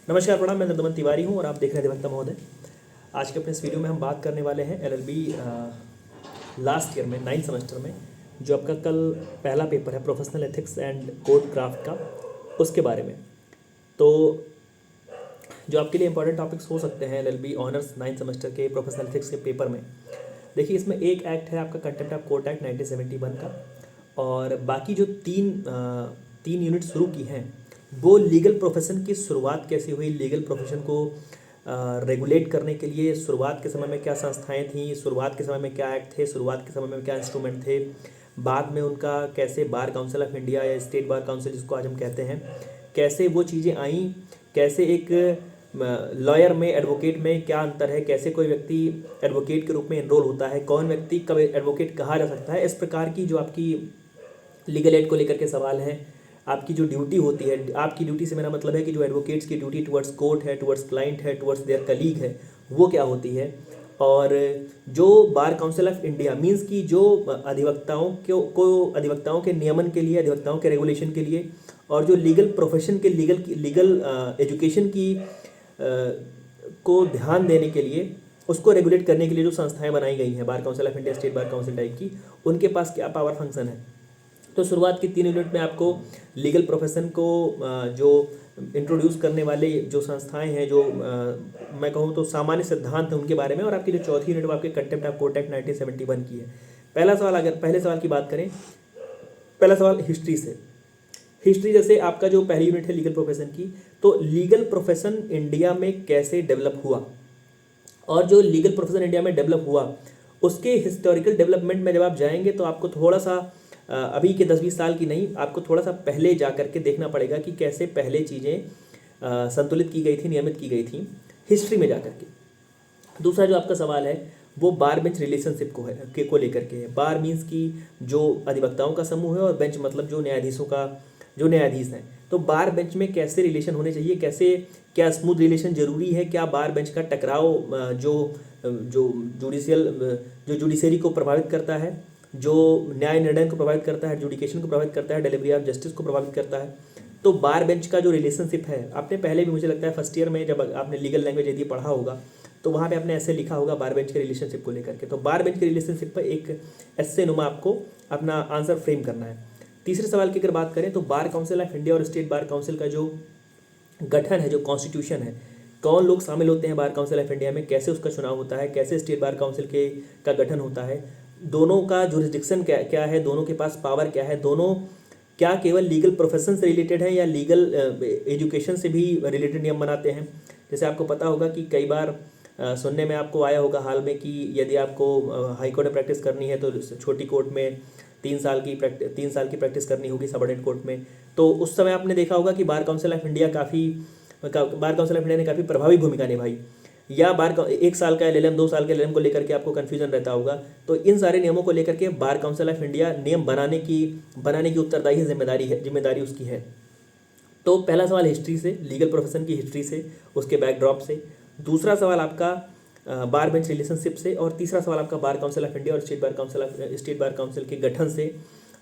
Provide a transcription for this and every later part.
नमस्कार, प्रणाम। मैं नंदमन तिवारी हूँ और आप देख रहे हैं अधिवक्ता महोदय। आज के अपने इस वीडियो में हम बात करने वाले हैं एलएलबी लास्ट ईयर में 9th सेमेस्टर में जो आपका कल पहला पेपर है professional ethics and code craft का, उसके बारे में। तो जो आपके लिए इंपॉर्टेंट टॉपिक्स हो सकते हैं एलएलबी ऑनर्स 9th सेमेस्टर के प्रोफेशनल एथिक्स के पेपर में, देखिए इसमें एक एक्ट है आपका कंटेम्प्ट ऑफ कोर्ट एक्ट 1971 का, और बाकी जो तीन यूनिट शुरू की हैं वो लीगल प्रोफेशन की शुरुआत कैसे हुई, लीगल प्रोफेशन को रेगुलेट करने के लिए शुरुआत के समय में क्या संस्थाएं थीं, शुरुआत के समय में क्या एक्ट थे, शुरुआत के समय में क्या इंस्ट्रूमेंट थे, बाद में उनका कैसे बार काउंसिल ऑफ इंडिया या स्टेट बार काउंसिल जिसको आज हम कहते हैं, कैसे वो चीज़ें आईं, कैसे एक लॉयर में एडवोकेट में क्या अंतर है, कैसे कोई व्यक्ति एडवोकेट के रूप में एनरोल होता है, कौन व्यक्ति कब एडवोकेट कहा जा सकता है। इस प्रकार की जो आपकी लीगल एड को लेकर के सवाल हैं, आपकी जो ड्यूटी होती है, आपकी ड्यूटी से मेरा मतलब है कि जो एडवोकेट्स की ड्यूटी टुवर्ड्स कोर्ट है, टुवर्ड्स क्लाइंट है, टुवर्ड्स देयर कलीग है, वो क्या होती है। और जो bar council of India means की जो अधिवक्ताओं के नियमन के लिए, अधिवक्ताओं के रेगुलेशन के लिए, और जो लीगल प्रोफेशन के लीगल एजुकेशन की को ध्यान देने के लिए, उसको रेगुलेट करने के लिए जो संस्थाएं बनाई गई हैं bar council of India, state bar council type की, उनके पास क्या पावर फंक्शन है। तो शुरुआत की 3 यूनिट में आपको लीगल प्रोफेशन को जो इंट्रोड्यूस करने वाले जो संस्थाएं हैं, जो मैं कहूँ तो सामान्य सिद्धांत हैं उनके बारे में, और आपकी जो चौथी यूनिट वो आपके कंटेम्प्ट ऑफ कोर्ट एक्ट 1971 की है। पहला सवाल, अगर पहले सवाल की बात करें, पहला सवाल हिस्ट्री से। हिस्ट्री जैसे आपका जो पहली यूनिट है लीगल प्रोफेशन की, तो लीगल प्रोफेशन इंडिया में कैसे डेवलप हुआ, और जो लीगल प्रोफेशन इंडिया में डेवलप हुआ उसके हिस्टोरिकल डेवलपमेंट में जब आप जाएंगे तो आपको थोड़ा सा अभी के 10-20 साल की नहीं, आपको थोड़ा सा पहले जा करके देखना पड़ेगा कि कैसे पहले चीज़ें संतुलित की गई थी, नियमित की गई थी हिस्ट्री में जा करके। दूसरा जो आपका सवाल है वो बार बेंच रिलेशनशिप को लेकर के है। बार मीन्स की जो अधिवक्ताओं का समूह है, और बेंच मतलब जो न्यायाधीश हैं। तो बार बेंच में कैसे रिलेशन होने चाहिए, कैसे क्या स्मूथ रिलेशन जरूरी है, क्या बार बेंच का टकराव जो जुडिशरी को प्रभावित करता है, जो न्याय निर्णय को प्रभावित करता है, एडजुडिकेशन को प्रभावित करता है, डिलीवरी ऑफ जस्टिस को प्रभावित करता है। तो बार बेंच का जो रिलेशनशिप है, आपने पहले भी मुझे लगता है फर्स्ट ईयर में जब आपने लीगल लैंग्वेज यदि पढ़ा होगा तो वहाँ पे आपने ऐसे लिखा होगा बार बेंच के रिलेशनशिप को लेकर के। तो बार बेंच के रिलेशनशिप पर एक ऐसे नुमा आपको अपना आंसर फ्रेम करना है। तीसरे सवाल की अगर बात करें तो बार काउंसिल ऑफ इंडिया और स्टेट बार काउंसिल का जो गठन है, जो कॉन्स्टिट्यूशन है, कौन लोग शामिल होते हैं बार काउंसिल ऑफ इंडिया में, कैसे उसका चुनाव होता है, कैसे स्टेट बार काउंसिल का गठन होता है, दोनों का जुरिस्डिक्शन क्या है, दोनों के पास पावर क्या है, दोनों क्या केवल लीगल प्रोफेशन से रिलेटेड है या लीगल एजुकेशन से भी रिलेटेड नियम बनाते हैं। जैसे आपको पता होगा कि कई बार सुनने में आपको आया होगा हाल में कि यदि आपको हाई कोर्ट में प्रैक्टिस करनी है तो छोटी कोर्ट में 3 साल की प्रैक्टिस करनी होगी, सबऑर्डिनेट कोर्ट में। तो उस समय आपने देखा होगा कि बार काउंसिल ऑफ इंडिया ने काफ़ी प्रभावी भूमिका निभाई। या 1 साल का एलएलएम, 2 साल का एलएलएम को लेकर के आपको कन्फ्यूजन रहता होगा। तो इन सारे नियमों को लेकर के बार काउंसिल ऑफ इंडिया नियम बनाने की उत्तरदायी जिम्मेदारी उसकी है। तो पहला सवाल हिस्ट्री से, लीगल प्रोफेशन की हिस्ट्री से, उसके बैकड्रॉप से। दूसरा सवाल आपका बार बेंच रिलेशनशिप से, और तीसरा सवाल आपका बार काउंसिल ऑफ इंडिया और स्टेट बार काउंसिल के गठन से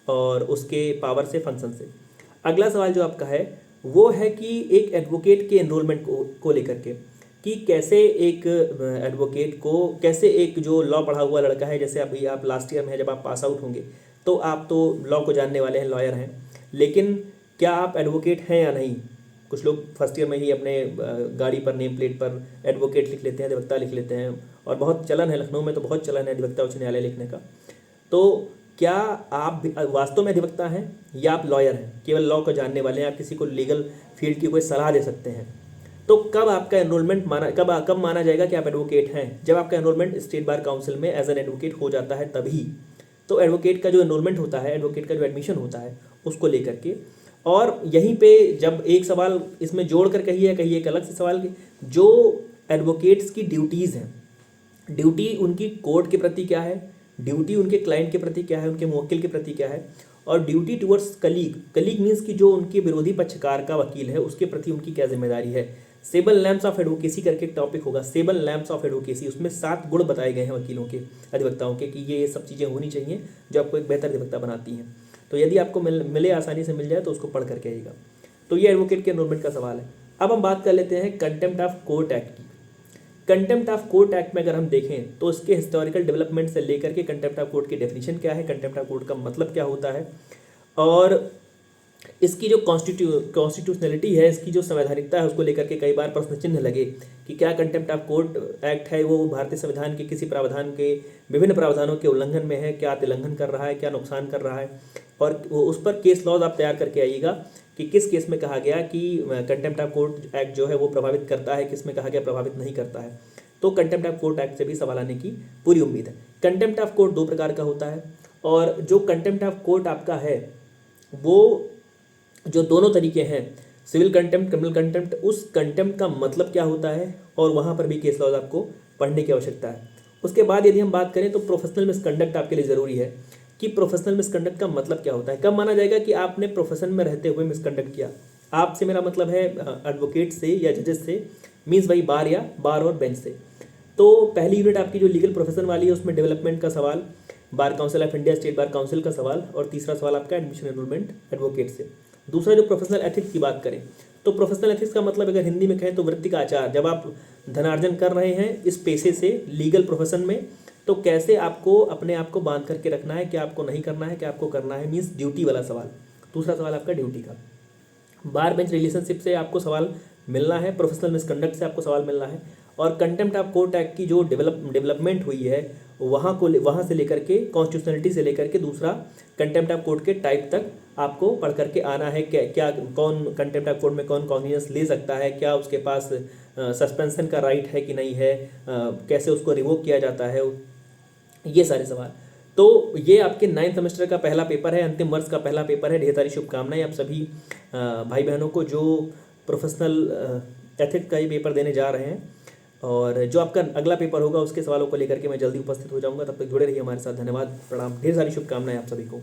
और उसके पावर से, फंक्शन से। अगला सवाल जो आपका है वो है कि एक एडवोकेट के एनरोलमेंट को लेकर के, कि कैसे एक एडवोकेट को, कैसे एक जो लॉ पढ़ा हुआ लड़का है, जैसे अभी आप लास्ट ईयर में है, जब आप पास आउट होंगे तो आप तो लॉ को जानने वाले हैं, लॉयर हैं, लेकिन क्या आप एडवोकेट हैं या नहीं। कुछ लोग फर्स्ट ईयर में ही अपने गाड़ी पर नेम प्लेट पर एडवोकेट लिख लेते हैं, अधिवक्ता लिख लेते हैं, और बहुत चलन है, लखनऊ में तो बहुत चलन है अधिवक्ता उच्च न्यायालय लिखने का। तो क्या आप वास्तव में अधिवक्ता हैं या आप लॉयर हैं, केवल लॉ को जानने वाले हैं, आप किसी को लीगल फील्ड की कोई सलाह दे सकते हैं। तो कब आपका एनरोलमेंट कब माना जाएगा कि आप एडवोकेट हैं, जब आपका एनरोलमेंट स्टेट बार काउंसिल में एज एन एडवोकेट हो जाता है तभी। तो एडवोकेट का जो एनरोलमेट होता है, एडवोकेट का जो एडमिशन होता है, उसको लेकर के। और यहीं पे जब एक सवाल इसमें जोड़ कर कहिए एक अलग से सवाल, जो एडवोकेट्स की ड्यूटीज़ हैं, ड्यूटी उनकी कोर्ट के प्रति क्या है, ड्यूटी उनके क्लाइंट के प्रति क्या है, उनके मुवक्किल के प्रति क्या है, और ड्यूटी टुवर्ड्स कलीग मीन्स की जो उनके विरोधी पक्षकार का वकील है उसके प्रति उनकी क्या जिम्मेदारी है। 7 लैम्प्स ऑफ एडवोकेसी करके एक टॉपिक होगा, 7 लैम्प्स ऑफ एडवोकेसी। उसमें 7 गुण बताए गए हैं वकीलों के, अधिवक्ताओं के, कि ये सब चीज़ें होनी चाहिए जो आपको एक बेहतर अधिवक्ता बनाती हैं। तो यदि आपको मिले, आसानी से मिल जाए तो उसको पढ़ करके आइएगा। तो ये एडवोकेट के एनरोलमेंट का सवाल है। अब हम बात कर लेते हैं कंटेम्प्ट ऑफ कोर्ट एक्ट की। कंटेम्प्ट ऑफ कोर्ट एक्ट में अगर हम देखें तो इसके हिस्टोरिकल डेवलपमेंट से लेकर के कंटेम्प्ट ऑफ कोर्ट की डेफिनेशन क्या है, कंटेम्प्ट ऑफ कोर्ट का मतलब क्या होता है, और इसकी जो कॉन्स्टिट्यूशनलिटी है, इसकी जो संवैधानिकता है, उसको लेकर के कई बार प्रश्न चिन्ह लगे कि क्या कंटेम्प्ट ऑफ कोर्ट एक्ट है वो भारतीय संविधान के किसी प्रावधान के, विभिन्न प्रावधानों के उल्लंघन में है, क्या अतिलंघन कर रहा है, क्या नुकसान कर रहा है, और उस पर केस लॉज आप तैयार करके आइएगा कि किस केस में कहा गया कि कंटेम्प्ट ऑफ कोर्ट एक्ट जो है वो प्रभावित करता है, किस में कहा गया प्रभावित नहीं करता है। तो कंटेम्प्ट ऑफ कोर्ट एक्ट से भी सवाल आने की पूरी उम्मीद है। कंटेम्प्ट ऑफ कोर्ट 2 प्रकार का होता है, और जो कंटेम्प्ट ऑफ कोर्ट आपका है वो जो दोनों तरीके हैं, सिविल कंटेम्प्ट, क्रिमिनल कंटेम्प्ट, उस कंटेम्प्ट का मतलब क्या होता है और वहाँ पर भी केस लॉज आपको पढ़ने की आवश्यकता है। उसके बाद यदि हम बात करें तो प्रोफेशनल मिसकंडक्ट आपके लिए ज़रूरी है कि प्रोफेशनल मिसकंडक्ट का मतलब क्या होता है, कब माना जाएगा कि आपने प्रोफेशन में रहते हुए मिसकंडक्ट किया। आपसे मेरा मतलब है एडवोकेट से या जजेस से, मीन्स भाई बार या बार और बेंच से। तो पहली यूनिट आपकी जो लीगल प्रोफेशन वाली है उसमें डेवलपमेंट का सवाल, bar council of India, state bar council का सवाल, और तीसरा सवाल आपका एडमिशन एनरोलमेंट एडवोकेट से। दूसरा जो प्रोफेशनल एथिक्स की बात करें तो प्रोफेशनल एथिक्स का मतलब अगर हिंदी में कहें तो वृत्ति का आचार। जब आप धनार्जन कर रहे हैं इस पेशे से, लीगल प्रोफेशन में, तो कैसे आपको अपने आप को बांध करके रखना है, क्या आपको नहीं करना है, क्या आपको करना है, मीन्स ड्यूटी वाला सवाल। दूसरा सवाल आपका ड्यूटी का। बार बेंच रिलेशनशिप से आपको सवाल मिलना है, प्रोफेशनल मिसकंडक्ट से आपको सवाल मिलना है, और कंटेम्प्ट ऑफ कोर्ट एक्ट की जो डेवलपमेंट हुई है वहाँ से लेकर के, कॉन्स्टिट्यूशनलिटी से लेकर के दूसरा कंटेम्प्ट ऑफ कोर्ट के टाइप तक आपको पढ़ करके आना है। क्या कौन कंटेम्प्ट ऑफ कोर्ट में कौन कॉग्निजेंस ले सकता है, क्या उसके पास सस्पेंशन का राइट है कि नहीं है, कैसे उसको रिवोक किया जाता है, ये सारे सवाल। तो ये आपके 9th सेमेस्टर का पहला पेपर है, अंतिम वर्ष का पहला पेपर है। ढेर सारी शुभकामनाएं आप सभी भाई बहनों को जो प्रोफेशनल एथिक्स का ये पेपर देने जा रहे हैं। और जो आपका अगला पेपर होगा उसके सवालों को लेकर के मैं जल्दी उपस्थित हो जाऊंगा। तब तक जुड़े रहिए हमारे साथ। धन्यवाद, प्रणाम, ढेर सारी शुभकामनाएं आप सभी को।